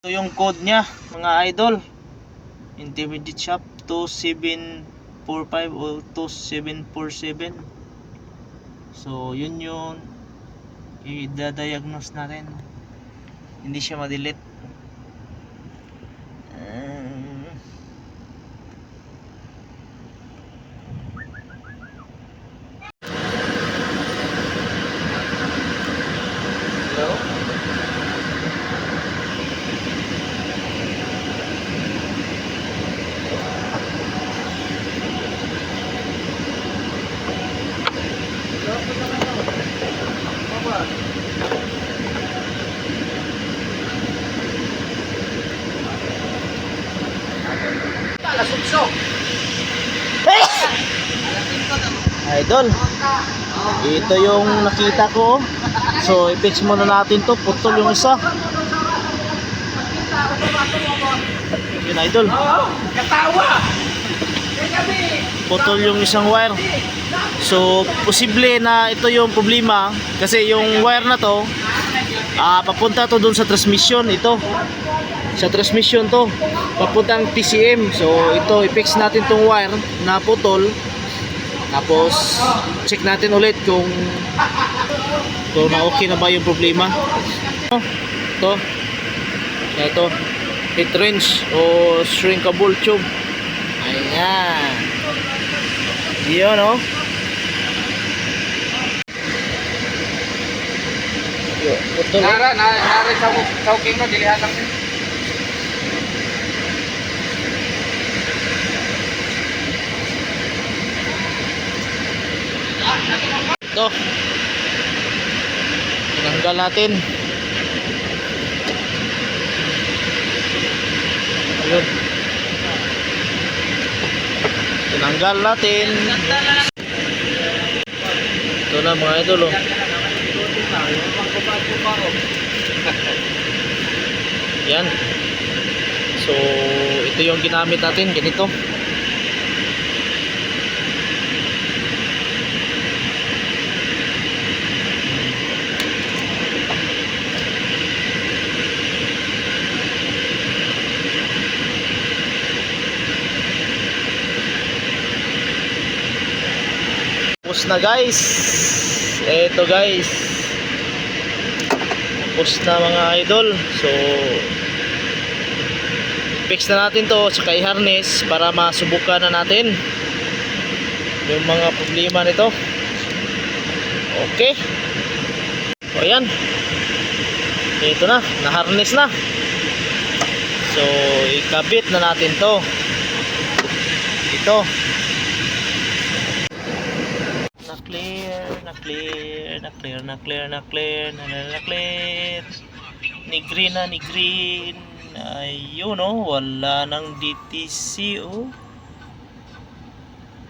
Ito yung code niya mga idol. Intermediate shop 2745 o 2747. So yun yung i-diagnose natin. Hindi siya ma-delete. Hello? Idol, ito yung nakita ko. So i-fix muna natin to. Putol yung isa. Yun idol, putol yung isang wire. So posible na ito yung problema, kasi yung wire na to papunta to dun sa transmission. Ito sa transmission to, papuntang TCM. So ito, i-fix natin tong wire na putol. Tapos check natin ulit kung na okay na ba yung problema. Ito heat wrench o shrinkable tube. Ayan, yun o. Nara sa choking mo, dilihan lang. Ito, tinanggal natin. Ayun, tinanggal natin. Ito na mga idol oh. Yan. So ito yung ginamit natin, ganito. Tapos na guys. Eto guys, tapos na mga idol. So fix na natin to, saka i-harness para masubukan na natin yung mga problema nito. Okay, o ayan, ito na, na-harness na. So ikabit na natin to. Ito na clear. Ni green. Ayun oh, wala nang DTC oh.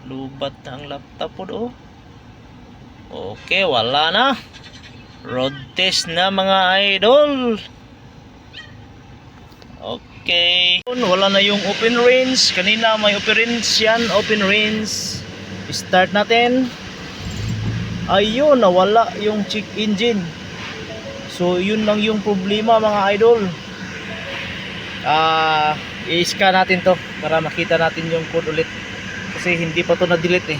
Lubat na ang laptop oh. Okay, wala na. Road test na mga idol. Okay, wala na yung open range. Kanina may open range yan, open range. Start natin. Ayun, nawala yung check engine. So yun lang yung problema mga idol. I-scan natin to para makita natin yung code ulit, kasi hindi pa to na-delete eh.